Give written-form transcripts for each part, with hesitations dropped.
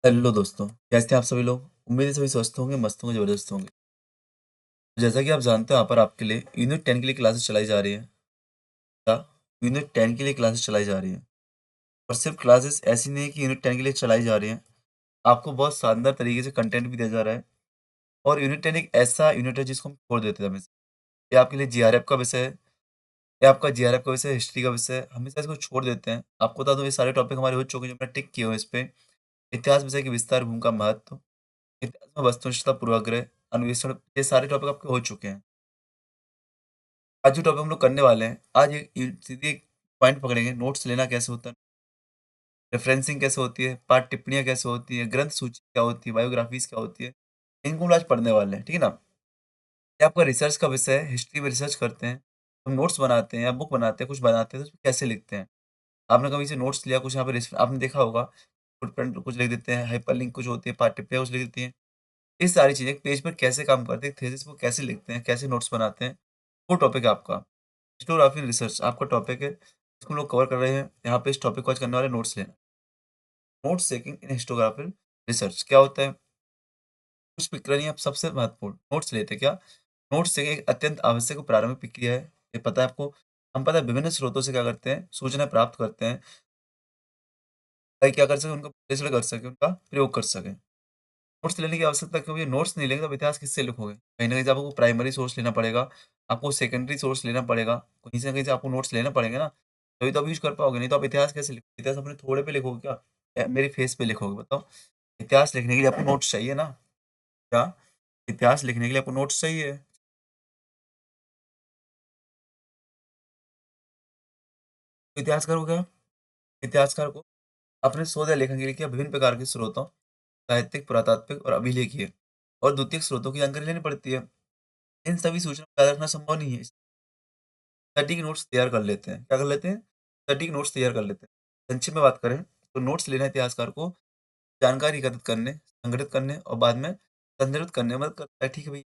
Hello दोस्तों, कैसे हैं आप सभी लोग? उम्मीद है सभी स्वस्थ होंगे, मस्त होंगे, ज़बरदस्त होंगे। जैसा कि आप जानते हो यहाँ पर आपके लिए यूनिट 10 के लिए क्लासेस चलाई जा रही हैं। क्या? यूनिट 10 के लिए क्लासेस चलाई जा रही हैं। और सिर्फ क्लासेस ऐसी नहीं है कि यूनिट 10 के लिए चलाई जा रही हैं, आपको बहुत शानदार तरीके से कंटेंट भी दिया जा रहा है। और यूनिट 10 एक ऐसा यूनिट है जिसको हम छोड़ देते थे हमेशा। ये आपके लिए जीआरएफ का विषय है, ये आपका जीआरएफ का विषय है, हिस्ट्री का विषय है, हमेशा इसको छोड़ देते हैं। आपको बता दूँ ये सारे टॉपिक हमारे हो चुके हैं जो मैंने टिक किए हुए हैं इस पे। इतिहास विषय की विस्तार, भूमिका, महत्व, इतिहास में वस्तुनिष्ठता, पूर्वाग्रह, अन्वेषण, ये सारे टॉपिक आपके हो चुके हैं। आज जो टॉपिक हम लोग करने वाले हैं, आज सीधे एक पॉइंट पकड़ेंगे, नोट्स लेना कैसे होता है, रेफरेंसिंग कैसे होती है, पाठ टिप्पणियाँ कैसे होती है, ग्रंथ सूची क्या होती है, बायोग्राफीज़ क्या होती है, इनको हम आज पढ़ने वाले हैं, ठीक है ना? ये आपका रिसर्च का विषय है, हिस्ट्री में रिसर्च करते हैं, हम नोट्स बनाते हैं या बुक बनाते हैं, कुछ बनाते हैं, तो उसमें कैसे लिखते हैं? आपने कभी से नोट्स लिया, कुछ यहाँ पे आपने देखा होगा, फुटप्रिंट कुछ लिख देते हैं, हाइपरलिंक कुछ होती है, पाठ टिप्पणियाँ कुछ लिख देती हैं। ये सारी चीज़ें एक पेज पर कैसे काम करती है, थीसिस को कैसे लिखते हैं, कैसे नोट्स बनाते हैं, वो टॉपिक है आपका। हिस्टोग्राफी रिसर्च आपका टॉपिक है, इसको हम लोग कवर कर रहे हैं। यहाँ पे इस टॉपिक को आज करने वाले नोट्स लेना। नोट्स टेकिंग इन हिस्टोग्राफिकल रिसर्च क्या होता है? कुछ प्रक्रियाएँ सबसे महत्वपूर्ण नोट्स लेते क्या? नोट्स टेकिंग एक अत्यंत आवश्यक और प्रारंभिक प्रक्रिया है। ये पता है आपको? हम पता है विभिन्न स्रोतों से क्या करते हैं, सूचना प्राप्त करते हैं, ताकि क्या कर सकें, उनका विश्लेषण कर सकें, उनका प्रयोग कर सकें। नोट्स लेने की आवश्यकता क्यों है? नोट्स नहीं लेंगे तो आप इतिहास किससे लिखोगे? कहीं न कहीं से आपको प्राइमरी सोर्स लेना पड़ेगा, आपको सेकेंडरी सोर्स लेना पड़ेगा, कहीं से न कहीं से आपको नोट्स लेना पड़ेंगे ना, तभी तो आप यूज़ कर पाओगे, नहीं तो आप इतिहास कैसे लिखोगे? इतिहास अपने थोड़े पे लिखोगे क्या? मेरे फेस पे लिखोगे बताओ? इतिहास लिखने के लिए आपको नोट्स चाहिए ना? क्या? इतिहास लिखने के लिए आपको नोट्स चाहिए। तो इतिहासकार को क्या? इतिहासकार को अपने शोध या लेखन के लिए क्या विभिन्न प्रकार के स्रोतों, साहित्यिक, पुरातात्विक और अभिलेखीय और द्वितीयक स्रोतों की जानकारी लेनी पड़ती है। इन सभी सूचनाओं को याद रखना संभव नहीं है। सटीक नोट्स तैयार कर लेते हैं। क्या कर लेते हैं? सटीक नोट्स तैयार कर लेते हैं। संक्षिप्त में बात करें तो नोट्स लेना इतिहासकार को जानकारी एकत्रित करने, संगठित करने और बाद में संदर्भित करने में मदद करता है। ठीक है भई।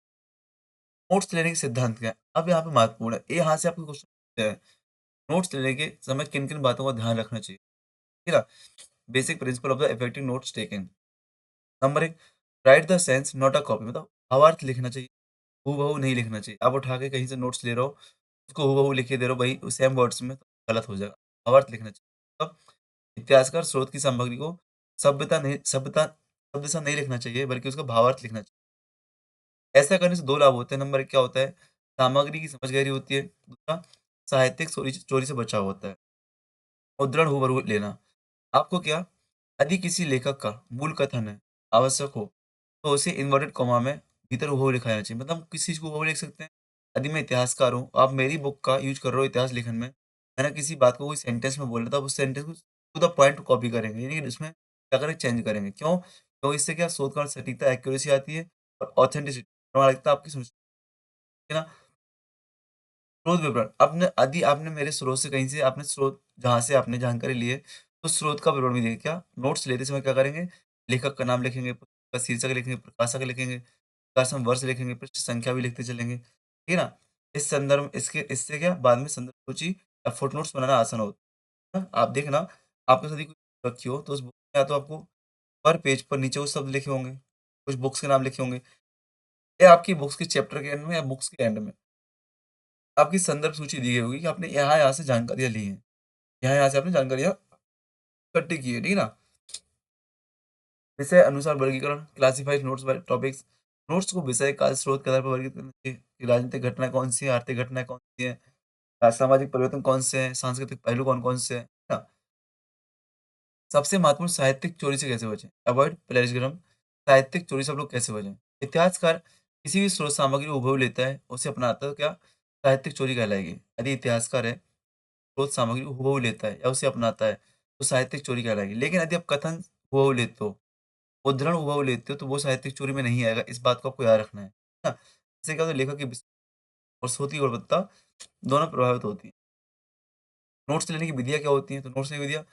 नोट्स लेने के सिद्धांत क्या है? अब यहाँ पे महत्वपूर्ण है। ये यहाँ से आपको क्वेश्चन पूछते हैं। नोट्स लेने के समय किन-किन बातों का ध्यान रखना चाहिए? ठीक है ना? Basic principle of the effective notes taking. Number 1, right the sense not a copy, मतलब भावार्थ लिखना चाहिए, हूबहू नहीं लिखना चाहिए। आप उठा के कहीं से नोट्स ले रहे हो, उसको हूबहू लिखे दे रहे हो वही सेम वर्ड्स में, तो गलत हो जाएगा। भावार्थ लिखना चाहिए। मतलब इतिहासकार स्रोत की सामग्री को सभ्यता शब्द से नहीं लिखना चाहिए, बल्कि उसका भावार्थ लिखना चाहिए। ऐसा करने से 2 लाभ होते हैं। नंबर 1 क्या होता है? सामग्री की समझ गहरी होती है। दूसरा, साहित्यिक चोरी चोरी से बचाव होता है। उद्धरण हूबहू लेना। आपको क्या, यदि किसी लेखक का मूल कथन है, आवश्यक हो, तो उसे इन्वर्टेड कॉमा में भीतर हूबहू लिखा जाना चाहिए। मतलब किसी चीज़ को हूबहू लिख सकते हैं। यदि मैं इतिहासकार हूँ, आप मेरी बुक का यूज़ कर रहे हो इतिहास लेखन में, मैंने किसी बात को कोई सेंटेंस में बोला था, आप उस सेंटेंस को टू द पॉइंट कॉपी करेंगे, यानी कि उसमें क्या करेंगे, चेंज करेंगे। क्यों? तो इससे क्या शोध का सटीकता, एक्यूरेसी आती है और ऑथेंटिसिटी, प्रामाणिकता आपकी सुनिश्चित है ना? स्रोत विवरण, आपने यदि आपने मेरे स्रोत से कहीं से आपने स्रोत जहाँ से आपने जानकारी ली है, तो स्रोत का विवरण भी देंगे। क्या? नोट्स लेते समय क्या करेंगे? लेखक का नाम लिखेंगे, पुस्तक का शीर्षक लिखेंगे, प्रकाशक लिखेंगे, प्रकाशन वर्ष लिखेंगे, पृष्ठ संख्या भी लिखते चलेंगे। ठीक है ना? इस संदर्भ इसके इससे क्या बाद में संदर्भ सूची या फुटनोट्स बनाना आसान होता है। आप देखना, आपके साथ ही कोई रखी हो तो उस बुक में या तो आपको पर पेज पर नीचे वो शब्द लिखे होंगे, कुछ बुक्स के नाम लिखे होंगे, या आपकी बुक्स के चैप्टर के एंड में या बुक्स के एंड में आपकी संदर्भ सूची दी गई होगी कि आपने यहाँ-यहाँ से जानकारियाँ ली हैं। यहाँ-यहाँ से आपने जानकारियाँ इकट्ठी की है, ठीक है ना? विषय अनुसार वर्गीकरण, classified notes by topics. Notes को विषय, काल, स्रोत के आधार पर वर्गीकृत करना चाहिए कि राजनीतिक घटनाएँ कौन सी हैं, आर्थिक घटनाएँ कौन सी हैं, सामाजिक परिवर्तन कौन से हैं, सांस्कृतिक पहलू कौन-कौन से हैं, है ना? सबसे महत्वपूर्ण, साहित्यिक चोरी से कैसे बचें? अवॉइड प्लेगरिज्म, साहित्यिक चोरी से आप लोग कैसे बचें? इतिहासकार किसी भी स्रोत सामग्री को हूबहू लेता है, उसे अपनाता है तो क्या साहित्यिक चोरी कहलाएगी। यदि इतिहासकार है, स्रोत सामग्री को हूबहू लेता है या उसे अपनाता है, तो साहित्यिक चोरी कहलाएगी। लेकिन यदि आप कथन हूबहू लेते हो, उद्धरण हूबहू लेते हो, तो वो साहित्यिक चोरी में नहीं आएगा। इस बात को आपको याद रखना है ना? इससे क्या होता है, लेखक की और स्रोत की गुणवत्ता दोनों प्रभावित होती है। नोट्स लेने की विधियाँ क्या होती हैं? तो नोट्स लेने की विधियाँ,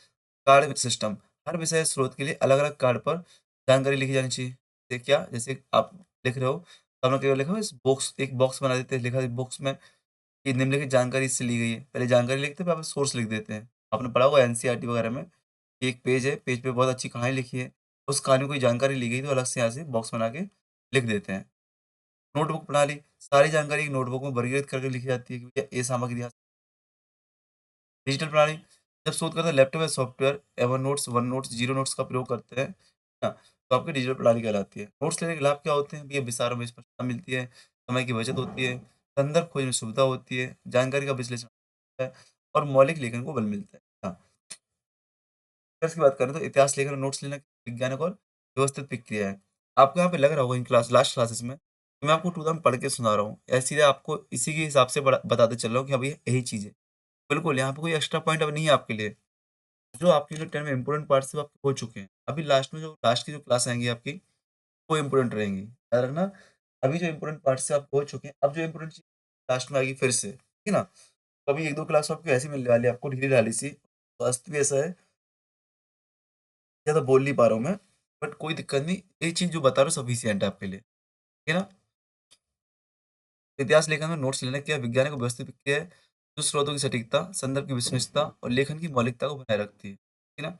कार्ड सिस्टम, हर विषय स्रोत के लिए अलग-अलग कार्ड पर जानकारी लिखी जानी चाहिए। जैसे क्या? जैसे आप लिख रहे हो, तो आपने केवल लिखा हो इस बॉक्स, एक बॉक्स बना देते हैं, लिखा है बॉक्स में कि निम्नलिखित जानकारी इससे ली गई है। पहले जानकारी लिखते हैं, फिर आप सोर्स लिख देते हैं। आपने पढ़ा होगा एनसीईआरटी वगैरह में कि एक पेज है, पेज पे बहुत अच्छी कहानी लिखी है। उस कहानी में कोई जानकारी ली गई तो अलग से यहाँ से बॉक्स बना के लिख देते हैं। नोटबुक प्रणाली, सारी जानकारी एक नोटबुक में वर्गीकृत करके लिखी जाती है कि भैया ये सामग्री यहाँ। डिजिटल प्रणाली, जब शोधकर्ता लैपटॉप या software Evernotes, one notes, zero notes का प्रयोग करते हैं ना, तो आपकी डिजिटल प्रणाली कहलाती है। नोट्स लेने के लाभ क्या होते हैं? भैया विस्तारों में स्पष्टता मिलती है, समय की बचत होती है, संदर्भ खोज में सुविधा होती है, जानकारी का विश्लेषण होता है और मौलिक लेखन को बल मिलता है। हाँ, अगर इसकी बात करें तो इतिहास लेखन और नोट्स लेना वैज्ञानिक और व्यवस्थित प्रक्रिया है। आपको यहाँ पे लग रहा होगा इन लास्ट क्लासेस में, तो मैं आपको टू टर्म पढ़ के सुना रहा हूँ या सीधे आपको इसी के हिसाब से बताते चल रहा हूँ कि हाँ भैया यही चीज़ है। बिल्कुल, यहाँ पे कोई एक्स्ट्रा पॉइंट अब नहीं है आपके लिए। जो आपके जो 10 में इम्पोर्टेंट पार्ट्स थे वो आपके हो चुके हैं। अभी लास्ट की जो क्लास आएँगी आपकी, वो इम्पोर्टेंट रहेंगी। याद रखना, अभी जो इम्पोर्टेंट पार्ट्स हैं आपको हो चुके हैं, अब जो इम्पोर्टेंट चीज़ लास्ट में आएगी फिर से, ठीक है ना? तो अभी 1-2 क्लास आपको ऐसी मिलने वाली है आपको ढीली-ढाली सी। स्वास्थ्य भी ऐसा है, ज़्यादा बोल नहीं पा रहा हूँ मैं, बट कोई दिक्कत नहीं। ये चीज़ जो बता रहा हूँ सफिशिएंट है आपके लिए, ठीक है ना? इतिहास लेखन में नोट्स लेना क्या विज्ञान को व्यवस्थित किया है, जो स्रोतों की सटीकता, संदर्भ की विश्वसनीयता और लेखन की मौलिकता को बनाए रखती है। ठीक है ना?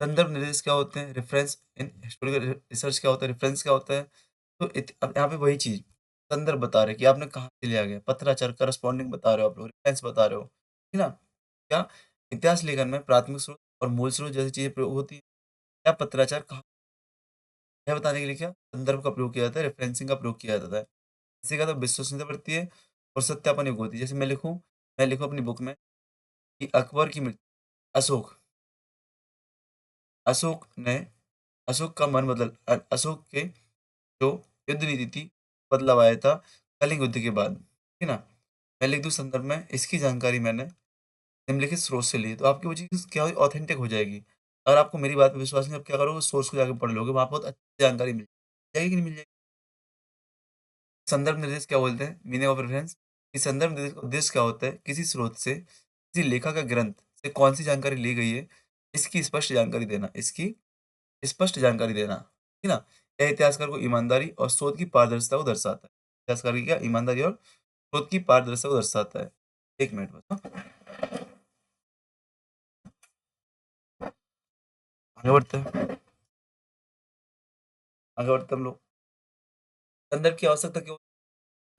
संदर्भ निर्देश क्या होते हैं? रेफरेंस इन हिस्टोरिकल रिसर्च क्या होता है? रेफरेंस क्या होता है? तो अब यहाँ पे वही चीज़ संदर्भ बता रहे हैं कि आपने कहाँ से लिया गया, पत्राचार करस्पॉन्डिंग बता रहे हो आप लोग, रेफरेंस बता रहे हो, है ना? क्या इतिहास लेखन में प्राथमिक स्रोत और मूल स्रोत जैसी चीज़ें प्रयोग होती हैं? क्या पत्राचार कहाँ, यह बताने के लिए क्या संदर्भ का प्रयोग किया जाता है, रेफरेंसिंग का प्रयोग किया जाता है। इसी का तो विश्वसनीयता बढ़ती है और सत्यापन योग्य होती है। जैसे मैं लिखूँ अपनी बुक में कि अकबर की मृत्यु, अशोक अशोक ने अशोक का मन अशोक के जो युद्ध नीति थी, बदलाव आया था कलिंग युद्ध के बाद, ठीक है ना? मैं लिख दूँ संदर्भ में, इसकी जानकारी मैंने निम्नलिखित स्रोत से ली है, तो आपकी वो चीज़ क्या होगी ऑथेंटिक हो जाएगी। अगर आपको मेरी बात पे विश्वास नहीं, आप क्या करोगे सोर्स को जाके पढ़ लोगे, वहाँ बहुत अच्छी जानकारी मिल जाएगी कि नहीं मिल जाएगी? संदर्भ निर्देश क्या बोलते हैं? मीनिंग ऑफ रेफरेंस, कि संदर्भ निर्देश का उद्देश्य क्या होता है? किसी स्रोत से, किसी लेखक या ग्रंथ से कौन-सी जानकारी ली गई है, इसकी स्पष्ट जानकारी देना, है ना? यह इतिहासकार को ईमानदारी और शोध की पारदर्शिता को दर्शाता है। इतिहासकार की क्या ईमानदारी और शोध की पारदर्शिता को दर्शाता है। 1 मिनट बस हाँ, आगे बढ़ते हैं, आगे बढ़ते हैं हम लोग। संदर्भ की आवश्यकता क्यों?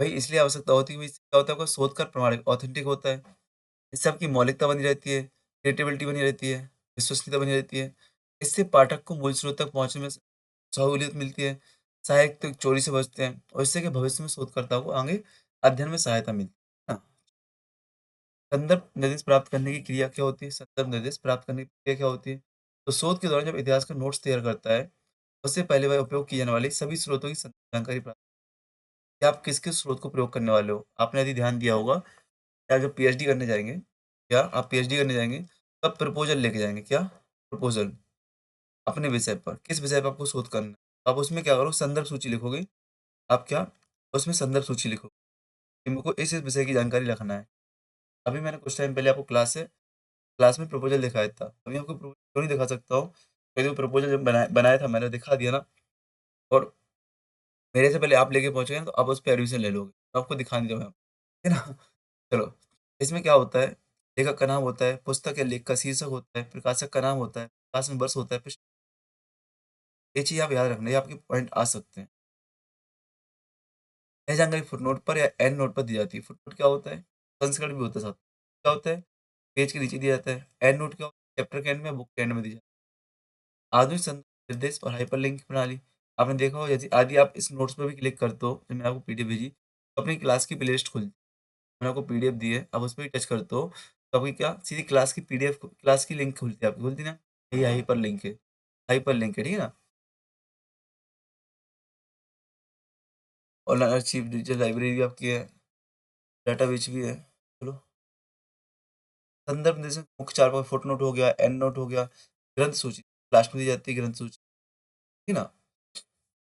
भई इसलिए आवश्यकता होती है, इससे क्या होता है आपका शोध का प्रमाणिक ऑथेंटिक होता है। इससे आपकी मौलिकता बनी रहती है, क्रिएटिविटी बनी रहती है, विश्वसनीयता बनी रहती है। इससे पाठक को मूल स्रोत तक पहुँचने में सहूलियत मिलती है, साहित्यिक चोरी से बचते हैं और इससे कि भविष्य में शोधकर्ता को आगे अध्ययन में सहायता मिलती है। हाँ, संदर्भ निर्देश प्राप्त करने की क्रिया क्या होती है? संदर्भ निर्देश प्राप्त करने की क्रिया क्या होती है? तो शोध के दौरान जब इतिहास का नोट्स तैयार करता है, उससे पहले वह उपयोग की जाने वाली सभी स्रोतों की जानकारी प्राप्त, कि आप किस-किस स्रोत को प्रयोग करने वाले हो। आपने यदि ध्यान दिया होगा, क्या जब पीएचडी करने जाएँगे, क्या आप पीएचडी करने जाएँगे, तब प्रपोज़ल लेके जाएँगे, क्या? प्रपोज़ल, अपने विषय पर, किस विषय पे आपको शोध करना है। तो आप उसमें क्या करो संदर्भ सूची लिखोगे, आप क्या उसमें संदर्भ सूची लिखो, कि मेरे को इस विषय की जानकारी रखना है। अभी मैंने कुछ टाइम पहले आपको क्लास में प्रपोज़ल दिखाया था, अभी आपको प्रपोज़ल क्यों नहीं दिखा सकता हूँ? क्योंकि वो प्रपोज़ल जब बनाया था मैंने दिखा दिया ना, और मेरे से पहले आप लेके पहुँच गए ना, तो आप उस पे एडमिशन ले लोगे, तो आपको दिखा नहीं दूँगा, है ना? चलो, इसमें क्या होता है, लेखक का नाम होता है, पुस्तक या लेख का शीर्षक होता है, प्रकाशक का नाम होता है, प्रकाशन वर्ष होता है, ये चीज़ आप याद रखना, ये आपके पॉइंट आ सकते हैं। यह जानकारी फुटनोट पर या एंड नोट पर दी जाती है। फुटनोट क्या होता है? संस्करण भी होता है साथ में। क्या होता है? पेज के नीचे दिया जाता है। एंड नोट क्या होता है? चैप्टर के एंड में, बुक के एंड में दी जाती है। आधुनिक निर्देश और हाइपरलिंक प्रणाली, आपने देखा होगा यदि आप इस नोट्स पे भी क्लिक करते हो, जो मैंने आपको पीडीएफ भेजी, तो अपनी क्लास की प्लेलिस्ट खुलती है। मैंने आपको पीडीएफ दी है, आप उस पे भी टच करते हो, तो आपकी क्या सीधी क्लास की लिंक खुलती है आपकी, खुलती है ना? यही हाइपरलिंक है, ठीक है ना? ऑनलाइन आर्चिव, डिजिटल लाइब्रेरी भी आपकी है, डेटाबेस भी है। चलो, संदर्भ जैसे मुख्य 4 भाग फुटनोट हो गया, एंड नोट हो गया, ग्रंथ सूची, लास्ट में दी जाती है ग्रंथ सूची, ठीक है ना?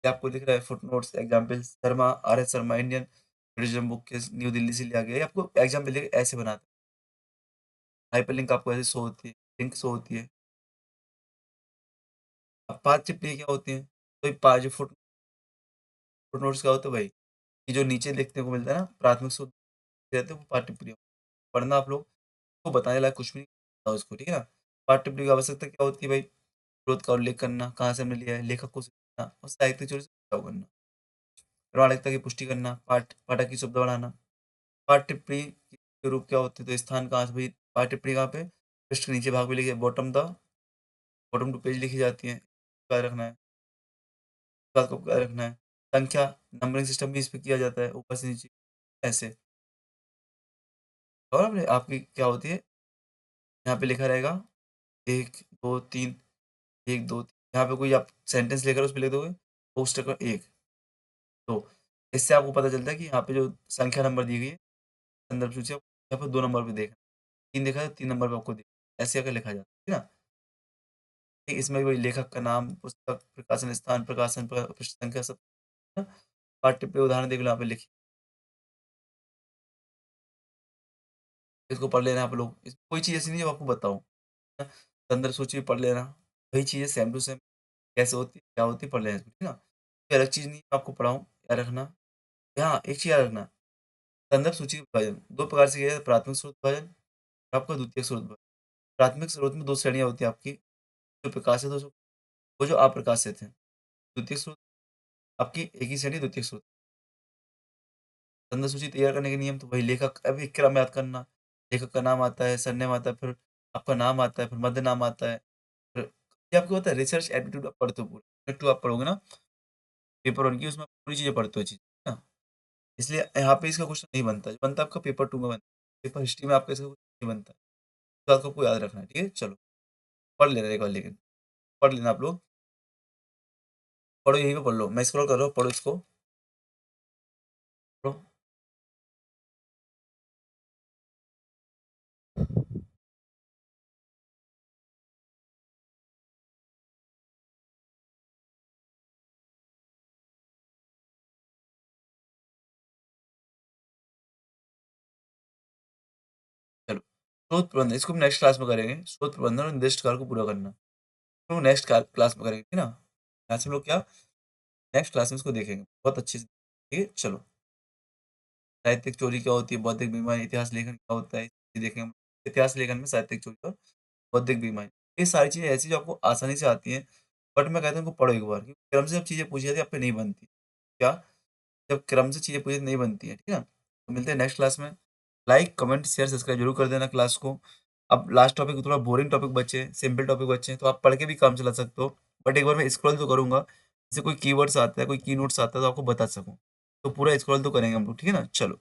ये आपको दिख रहा है footnotes example Sharma, RS. Sharma Indian tourism book के न्यू दिल्ली से लिया गया है। ये आपको एग्जांपल देके ऐसे बनाते हैं। हाइपरलिंक आपको ऐसे शो होती है, लिंक शो होती है। अब पाथ टिप्पणी क्या होती है? तो ये पा जो फुटनोट्स क्या होता है भाई, कि जो नीचे देखने को मिलता है ना प्राथमिक सूत्र रहते हैं वो पाठ टिप्पणी पढ़ना आप लोग को बताने लायक कुछ भी नहीं होता उसको, ठीक है ना? पाठ टिप्पणी की आवश्यकता क्या होती है भाई? स्रोत का उल्लेख करना, कहाँ से हमने लिया है, लेखक को समझना और साहित्यिक चोरी से बचाव करना। प्रामाणिकता की पुष्टि करना, पाठक की सुविधा बढ़ाना। पाठ टिप्पणी के रूप क्या होते हैं, तो स्थान कहाँ से भाई पाठ टिप्पणी कहाँ पे? पृष्ठ के नीचे भाग में लिखिए बॉटम टू पेज लिखी जाती है। क्या रखना है? बात को क्या रखना है? संख्या नंबरिंग सिस्टम भी इस पे किया जाता है, ऊपर से नीचे ऐसे। और आपने आपकी क्या होती है, यहाँ पे लिखा रहेगा 1, 2, 3, 1, 2, 3 यहाँ पे कोई आप सेंटेंस लेकर उस पे लिख दोगे, पोस्टर का 1। तो इससे आपको पता चलता है कि यहाँ पे जो संख्या नंबर दी गई है, संदर्भ सूची यहाँ पे 2 नंबर पे देखना, 3 देखा है, 3 नंबर पे आपको देखना, ऐसे करके लिखा जाता है ना? ठीक, इसमें वही लेखक का नाम, पुस्तक, प्रकाशन स्थान, प्रकाशन पृष्ठ संख्या सब ना, पाठ्य पे उदाहरण देख लो यहाँ पे लिखी, इसको पढ़ लेना आप लोग। इस कोई चीज़ ऐसी नहीं है जो आपको बताऊँ, है? संदर्भ सूची भी पढ़ लेना, वही चीज़ें सेम टू सेम कैसे होती है, क्या होती है, पढ़ लेना, ठीक है ना? कोई अलग चीज़ नहीं है, मैं आपको पढ़ाऊँ, याद रखना। हाँ, एक चीज़ याद रखना, संदर्भ सूची का विभाजन 2 प्रकार से किया जाता है, प्राथमिक स्रोत विभाजन, आपका द्वितीयक स्रोत विभाजन। प्राथमिक स्रोत में 2 श्रेणियाँ होती हैं आपकी, जो प्रकाशित हो वो जो अप्रकाशित है। द्वितीयक स्रोत आपकी एक ही श्रेणी द्वितीयक स्रोत। संदर्भ सूची तैयार करने के नियम तो वही लेखक अभी क्रम याद करना, लेखक का नाम आता है, सरनेम आता है, फिर आपका नाम आता है, फिर मध्य नाम आता है, फिर ये आपको पता है रिसर्च एप्टीट्यूड आप पढ़ते हो पूरा, यूनिट 2 आप पढ़ोगे ना पेपर 1 की उसमें पूरी चीज़ें पढ़ते हो चीज़, है ना? इसलिए यहाँ पे इसका क्वेश्चन नहीं बनता, जो बनता है आपका पेपर 2 में बनता है। पेपर हिस्ट्री में आपका इसका क्वेश्चन नहीं बनता है। तो आपको याद रखना है, ठीक है? चलो, पढ़ लेना एक बार लेकिन, पढ़ लेना आप लोग, पढ़ो यहीं पे पढ़ लो, मैं स्क्रॉल कर रहा हूँ, पढ़ो इसको, पढ़ो। चलो, शोध प्रबंधन इसको हम नेक्स्ट क्लास में करेंगे, शोध प्रबंधन और निर्दिष्ट कार्य को पूरा करना। तो नेक्स्ट क्लास में करेंगे, ठीक है ना? यहाँ से हम लोग क्या नेक्स्ट क्लास में इसको देखेंगे, बहुत अच्छे से, ठीक है? चलो, साहित्यिक चोरी क्या होती है, बौद्धिक बेईमानी, इतिहास लेखन क्या होता है, ये देखेंगे हम। इतिहास लेखन में साहित्यिक चोरी और बौद्धिक बेईमानी, ये सारी चीज़ें ऐसी जो आपको आसानी से आती हैं, बट मैं कहता हूँ इनको पढ़ो एक बार, क्योंकि क्रम से जब चीज़ें पूछी जाती है, आप पे नहीं बनती। क्या? जब क्रम से चीज़ें पूछी नहीं बनती हैं, ठीक है ना? तो मिलते हैं नेक्स्ट क्लास में। लाइक, कमेंट, शेयर, सब्सक्राइब ज़रूर कर देना क्लास को। अब लास्ट टॉपिक थोड़ा बोरिंग टॉपिक बचे, सिंपल टॉपिक बचे हैं, तो आप पढ़ के भी काम चला सकते हो। बट एक बार मैं स्क्रॉल तो करूँगा, जैसे कोई कीवर्ड्स आता है, कोई की नोट्स आता है, तो आपको बता सकूँ। तो पूरा स्क्रॉल तो करेंगे हम लोग, ठीक है ना? चलो।